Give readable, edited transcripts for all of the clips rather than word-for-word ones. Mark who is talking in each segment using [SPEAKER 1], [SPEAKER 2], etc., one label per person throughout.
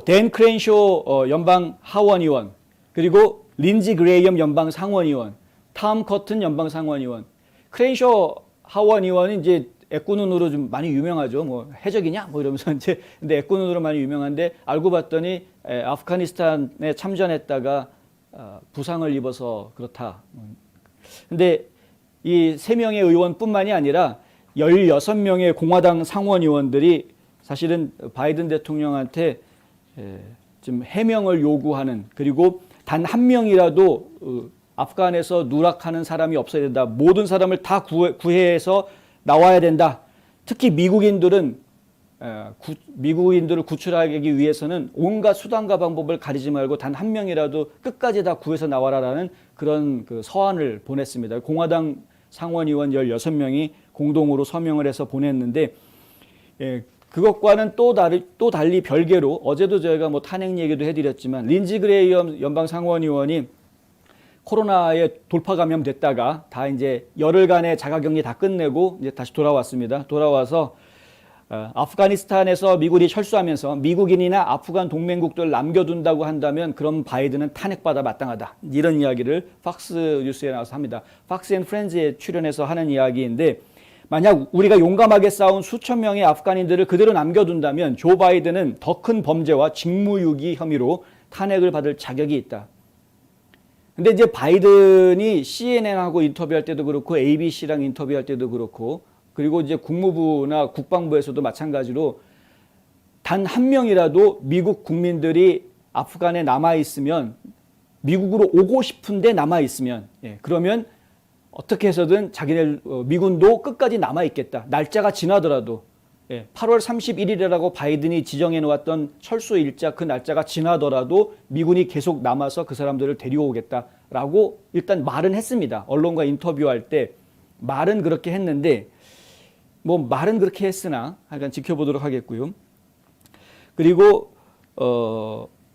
[SPEAKER 1] 댄 크렌쇼 연방 하원의원, 그리고 린지 그레이엄 연방 상원의원, 탐 커튼 연방 상원의원. 크렌쇼 하원의원은 이제 애꾸눈으로 좀 많이 유명하죠. 뭐 해적이냐? 뭐 이러면서 이제 근데 애꾸눈으로 많이 유명한데 알고 봤더니 아프가니스탄에 참전했다가 부상을 입어서 그렇다. 근데 이 3명의 의원뿐만이 아니라 16명의 공화당 상원의원들이 사실은 바이든 대통령한테 좀 해명을 요구하는, 그리고 단 한 명이라도 아프간에서 누락하는 사람이 없어야 된다. 모든 사람을 다 구해서 나와야 된다. 특히 미국인들을 구출하기 위해서는 온갖 수단과 방법을 가리지 말고 단 한 명이라도 끝까지 다 구해서 나와라라는 그런 그 서한을 보냈습니다. 공화당 상원의원 16명이 공동으로 서명을 해서 보냈는데, 그것과는 또 달리 별개로 어제도 저희가 뭐 탄핵 얘기도 해드렸지만 린지 그레이엄 연방 상원의원이 코로나에 돌파 감염됐다가 다 이제 열흘간의 자가격리 다 끝내고 이제 다시 돌아왔습니다. 돌아와서 아프가니스탄에서 미국이 철수하면서 미국인이나 아프간 동맹국들 남겨둔다고 한다면 그럼 바이든은 탄핵받아 마땅하다. 이런 이야기를 팍스 뉴스에 나와서 합니다. 팍스 앤 프렌즈에 출연해서 하는 이야기인데, 만약 우리가 용감하게 싸운 수천 명의 아프간인들을 그대로 남겨둔다면 조 바이든은 더 큰 범죄와 직무유기 혐의로 탄핵을 받을 자격이 있다. 근데 이제 바이든이 CNN하고 인터뷰할 때도 그렇고 ABC랑 인터뷰할 때도 그렇고, 그리고 이제 국무부나 국방부에서도 마찬가지로 단 한 명이라도 미국 국민들이 아프간에 남아 있으면, 미국으로 오고 싶은데 남아 있으면, 그러면 어떻게 해서든 자기네 미군도 끝까지 남아 있겠다. 날짜가 지나더라도 8월 31일이라고 바이든이 지정해 놓았던 철수 일자, 그 날짜가 지나더라도 미군이 계속 남아서 그 사람들을 데려오겠다라고 일단 말은 했습니다. 언론과 인터뷰할 때 말은 그렇게 했는데, 뭐 말은 그렇게 했으나 하여간 지켜보도록 하겠고요. 그리고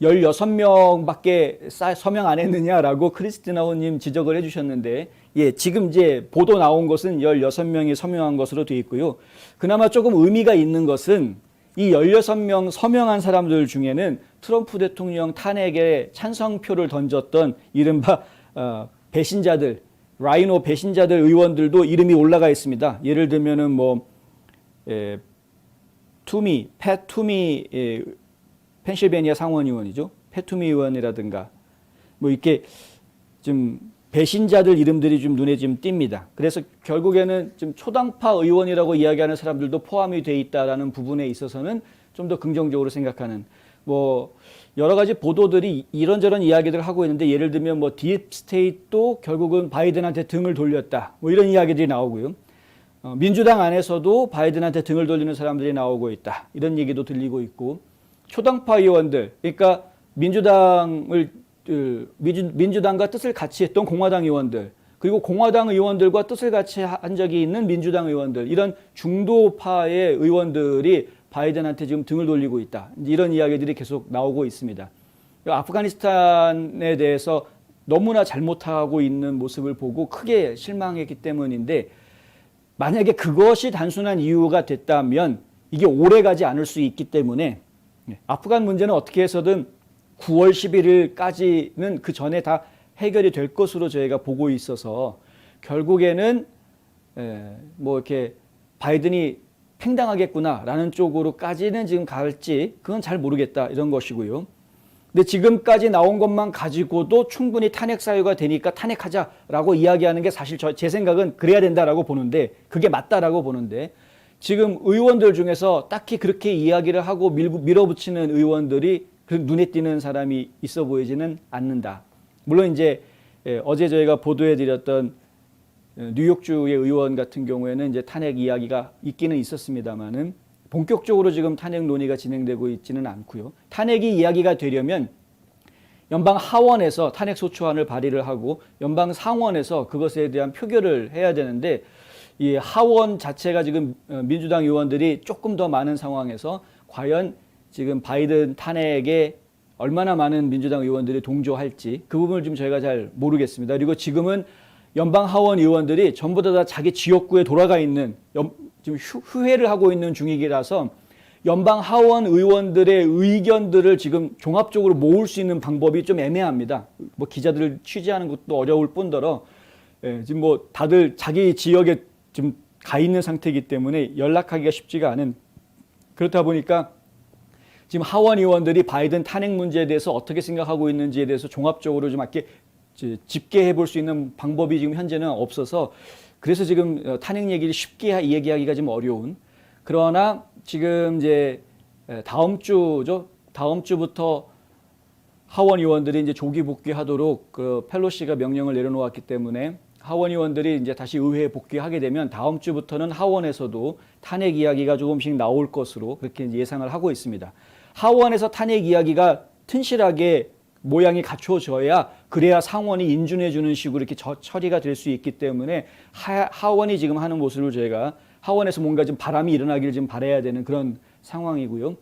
[SPEAKER 1] 16명밖에 서명 안 했느냐라고 크리스티나 호님 지적을 해주셨는데, 지금 이제 보도 나온 것은 16명이 서명한 것으로 되어 있고요. 그나마 조금 의미가 있는 것은 이 16명 서명한 사람들 중에는 트럼프 대통령 탄핵에 찬성표를 던졌던 이른바 배신자들, 라이노 배신자들 의원들도 이름이 올라가 있습니다. 예를 들면은 뭐 투미, 팻 투미, 펜실베니아 상원의원이죠. 팻 투미 의원이라든가 뭐 이렇게 좀 배신자들 이름들이 좀 눈에 좀 띕니다. 그래서 결국에는 좀 초당파 의원이라고 이야기하는 사람들도 포함이 돼 있다라는 부분에 있어서는 좀 더 긍정적으로 생각하는, 뭐 여러 가지 보도들이 이런저런 이야기들을 하고 있는데, 예를 들면 뭐 딥스테이트도 결국은 바이든한테 등을 돌렸다, 뭐 이런 이야기들이 나오고요. 민주당 안에서도 바이든한테 등을 돌리는 사람들이 나오고 있다, 이런 얘기도 들리고 있고, 초당파 의원들, 그러니까 민주당과 뜻을 같이 했던 공화당 의원들, 그리고 공화당 의원들과 뜻을 같이 한 적이 있는 민주당 의원들, 이런 중도파의 의원들이 바이든한테 지금 등을 돌리고 있다, 이런 이야기들이 계속 나오고 있습니다. 아프가니스탄에 대해서 너무나 잘못하고 있는 모습을 보고 크게 실망했기 때문인데, 만약에 그것이 단순한 이유가 됐다면 이게 오래가지 않을 수 있기 때문에 아프간 문제는 어떻게 해서든 9월 11일까지는 그 전에 다 해결이 될 것으로 저희가 보고 있어서, 결국에는 뭐 이렇게 바이든이 팽당하겠구나라는 쪽으로까지는 지금 갈지 그건 잘 모르겠다, 이런 것이고요. 근데 지금까지 나온 것만 가지고도 충분히 탄핵 사유가 되니까 탄핵하자라고 이야기하는 게 사실 제 생각은 그래야 된다라고 보는데, 그게 맞다라고 보는데, 지금 의원들 중에서 딱히 그렇게 이야기를 하고 밀어붙이는 의원들이 눈에 띄는 사람이 있어 보이지는 않는다. 물론 이제 어제 저희가 보도해드렸던 뉴욕주의 의원 같은 경우에는 이제 탄핵 이야기가 있기는 있었습니다만은 본격적으로 지금 탄핵 논의가 진행되고 있지는 않고요. 탄핵이 이야기가 되려면 연방 하원에서 탄핵 소추안을 발의를 하고 연방 상원에서 그것에 대한 표결을 해야 되는데, 이 하원 자체가 지금 민주당 의원들이 조금 더 많은 상황에서 과연 지금 바이든 탄핵에 얼마나 많은 민주당 의원들이 동조할지 그 부분을 좀 저희가 잘 모르겠습니다. 그리고 지금은 연방 하원 의원들이 전부 다 자기 지역구에 돌아가 있는 지금 휴회를 하고 있는 중이라서 연방 하원 의원들의 의견들을 지금 종합적으로 모을 수 있는 방법이 좀 애매합니다. 뭐 기자들을 취재하는 것도 어려울 뿐더러 지금 뭐 다들 자기 지역에 지금 가 있는 상태이기 때문에 연락하기가 쉽지가 않은, 그렇다 보니까 지금 하원 의원들이 바이든 탄핵 문제에 대해서 어떻게 생각하고 있는지에 대해서 종합적으로 좀 이렇게 집계해 볼 수 있는 방법이 지금 현재는 없어서, 그래서 지금 탄핵 얘기를 쉽게 얘기하기가 좀 어려운. 그러나 지금 이제 다음 주죠. 다음 주부터 하원 의원들이 이제 조기 복귀하도록 그 펠로시가 명령을 내려놓았기 때문에 하원 의원들이 이제 다시 의회에 복귀하게 되면 다음 주부터는 하원에서도 탄핵 이야기가 조금씩 나올 것으로 그렇게 예상을 하고 있습니다. 하원에서 탄핵 이야기가 튼실하게 모양이 갖춰져야, 그래야 상원이 인준해 주는 식으로 이렇게 처리가 될 수 있기 때문에 하원이 지금 하는 모습을 저희가 하원에서 뭔가 좀 바람이 일어나기를 좀 바라야 되는 그런 상황이고요.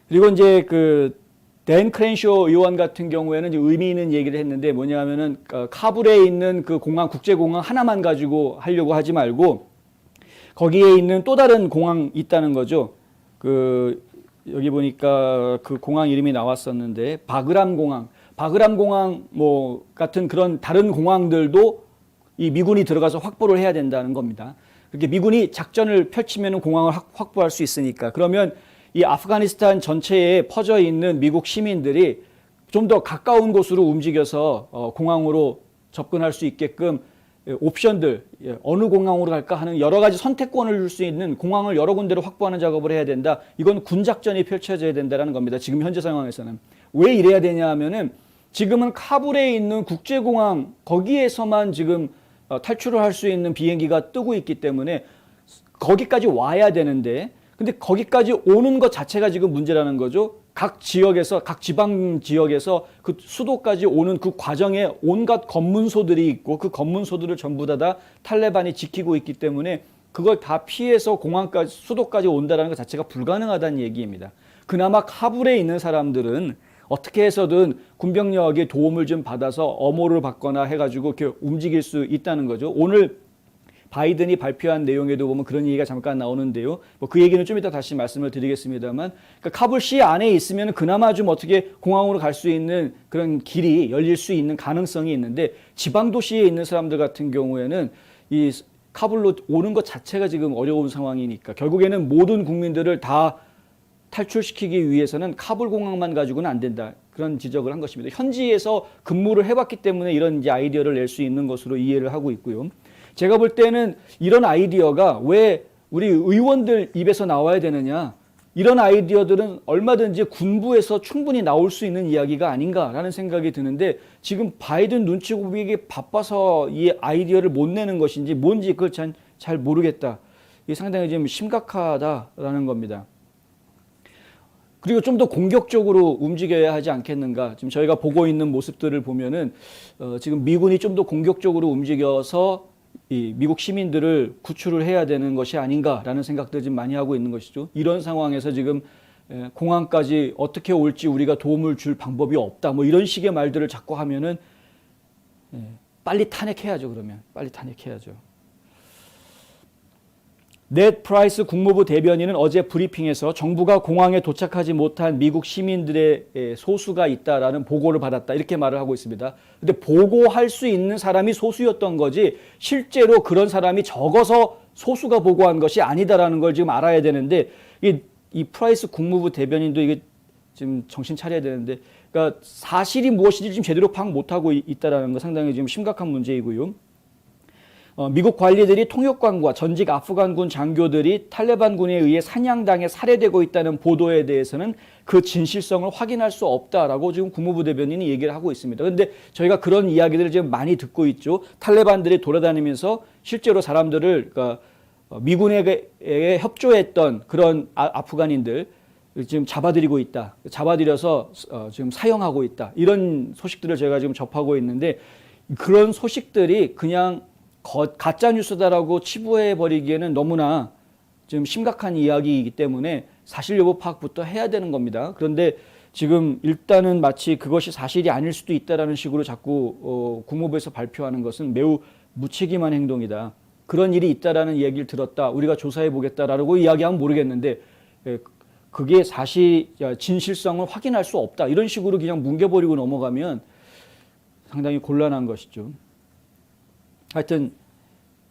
[SPEAKER 1] 그리고 이제 그 댄 크렌쇼 의원 같은 경우에는 이제 의미 있는 얘기를 했는데, 뭐냐면은 카불에 있는 그 공항, 국제공항 하나만 가지고 하려고 하지 말고 거기에 있는 또 다른 공항 있다는 거죠. 그 여기 보니까 그 공항 이름이 나왔었는데 바그람 공항 뭐 같은 그런 다른 공항들도 이 미군이 들어가서 확보를 해야 된다는 겁니다. 그렇게 미군이 작전을 펼치면 공항을 확보할 수 있으니까. 그러면 이 아프가니스탄 전체에 퍼져 있는 미국 시민들이 좀 더 가까운 곳으로 움직여서 공항으로 접근할 수 있게끔 옵션들, 어느 공항으로 갈까 하는 여러 가지 선택권을 줄 수 있는 공항을 여러 군데로 확보하는 작업을 해야 된다. 이건 군작전이 펼쳐져야 된다는 겁니다. 지금 현재 상황에서는. 왜 이래야 되냐 하면은 지금은 카불에 있는 국제공항 거기에서만 지금 탈출을 할 수 있는 비행기가 뜨고 있기 때문에 거기까지 와야 되는데, 근데 거기까지 오는 것 자체가 지금 문제라는 거죠. 각 지역에서, 각 지방 지역에서 그 수도까지 오는 그 과정에 온갖 검문소들이 있고 그 검문소들을 전부 다 탈레반이 지키고 있기 때문에 그걸 다 피해서 공항까지, 수도까지 온다는 것 자체가 불가능하다는 얘기입니다. 그나마 카불에 있는 사람들은 어떻게 해서든 군병력의 도움을 좀 받아서 엄호를 받거나 해가지고 이렇게 움직일 수 있다는 거죠. 오늘 바이든이 발표한 내용에도 보면 그런 얘기가 잠깐 나오는데요. 뭐 그 얘기는 좀 이따 다시 말씀을 드리겠습니다만, 그러니까 카불시 안에 있으면 그나마 좀 어떻게 공항으로 갈 수 있는 그런 길이 열릴 수 있는 가능성이 있는데, 지방 도시에 있는 사람들 같은 경우에는 이 카불로 오는 것 자체가 지금 어려운 상황이니까 결국에는 모든 국민들을 다 탈출시키기 위해서는 카불 공항만 가지고는 안 된다. 그런 지적을 한 것입니다. 현지에서 근무를 해봤기 때문에 이런 이제 아이디어를 낼 수 있는 것으로 이해를 하고 있고요. 제가 볼 때는 이런 아이디어가 왜 우리 의원들 입에서 나와야 되느냐, 이런 아이디어들은 얼마든지 군부에서 충분히 나올 수 있는 이야기가 아닌가라는 생각이 드는데, 지금 바이든 눈치 보기 바빠서 이 아이디어를 못 내는 것인지 뭔지 그걸 잘 모르겠다. 이게 상당히 좀 심각하다라는 겁니다. 그리고 좀 더 공격적으로 움직여야 하지 않겠는가. 지금 저희가 보고 있는 모습들을 보면은 지금 미군이 좀 더 공격적으로 움직여서 이 미국 시민들을 구출을 해야 되는 것이 아닌가라는 생각들 좀 많이 하고 있는 것이죠. 이런 상황에서 지금 공항까지 어떻게 올지 우리가 도움을 줄 방법이 없다. 뭐 이런 식의 말들을 자꾸 하면은 빨리 탄핵해야죠. 그러면 빨리 탄핵해야죠. 넷 프라이스 국무부 대변인은 어제 브리핑에서 정부가 공항에 도착하지 못한 미국 시민들의 소수가 있다라는 보고를 받았다, 이렇게 말을 하고 있습니다. 근데 보고할 수 있는 사람이 소수였던 거지 실제로 그런 사람이 적어서 소수가 보고한 것이 아니다라는 걸 지금 알아야 되는데, 이 프라이스 국무부 대변인도 이게 지금 정신 차려야 되는데, 그러니까 사실이 무엇인지 지금 제대로 파악 못하고 있다라는 거 상당히 지금 심각한 문제이고요. 미국 관리들이 통역관과 전직 아프간군 장교들이 탈레반군에 의해 사냥당해 살해되고 있다는 보도에 대해서는 그 진실성을 확인할 수 없다라고 지금 국무부 대변인이 얘기를 하고 있습니다. 그런데 저희가 그런 이야기들을 지금 많이 듣고 있죠. 탈레반들이 돌아다니면서 실제로 사람들을, 그러니까 미군에게 협조했던 그런 아프간인들 지금 잡아들이고 있다. 잡아들여서 지금 사형하고 있다. 이런 소식들을 제가 지금 접하고 있는데, 그런 소식들이 그냥 가짜 뉴스다라고 치부해 버리기에는 너무나 지금 심각한 이야기이기 때문에 사실 여부 파악부터 해야 되는 겁니다. 그런데 지금 일단은 마치 그것이 사실이 아닐 수도 있다라는 식으로 자꾸 국무부에서 발표하는 것은 매우 무책임한 행동이다. 그런 일이 있다라는 얘기를 들었다, 우리가 조사해 보겠다라고 이야기하면 모르겠는데, 그게 진실성을 확인할 수 없다. 이런 식으로 그냥 뭉개버리고 넘어가면 상당히 곤란한 것이죠. 하여튼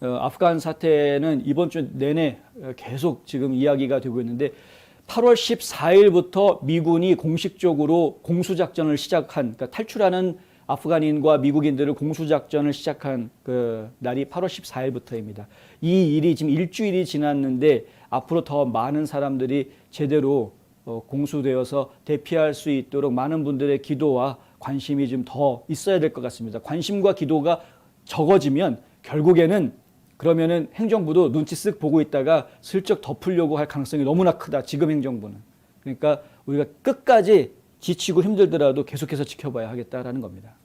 [SPEAKER 1] 아프간 사태는 이번 주 내내 계속 지금 이야기가 되고 있는데 8월 14일부터 미군이 공식적으로 공수작전을 시작한, 그러니까 탈출하는 아프간인과 미국인들을 공수작전을 시작한 그 날이 8월 14일부터입니다. 이 일이 지금 일주일이 지났는데 앞으로 더 많은 사람들이 제대로 공수되어서 대피할 수 있도록 많은 분들의 기도와 관심이 좀 더 있어야 될 것 같습니다. 관심과 기도가 적어지면 결국에는 그러면은 행정부도 눈치 쓱 보고 있다가 슬쩍 덮으려고 할 가능성이 너무나 크다. 지금 행정부는. 그러니까 우리가 끝까지 지치고 힘들더라도 계속해서 지켜봐야 하겠다라는 겁니다.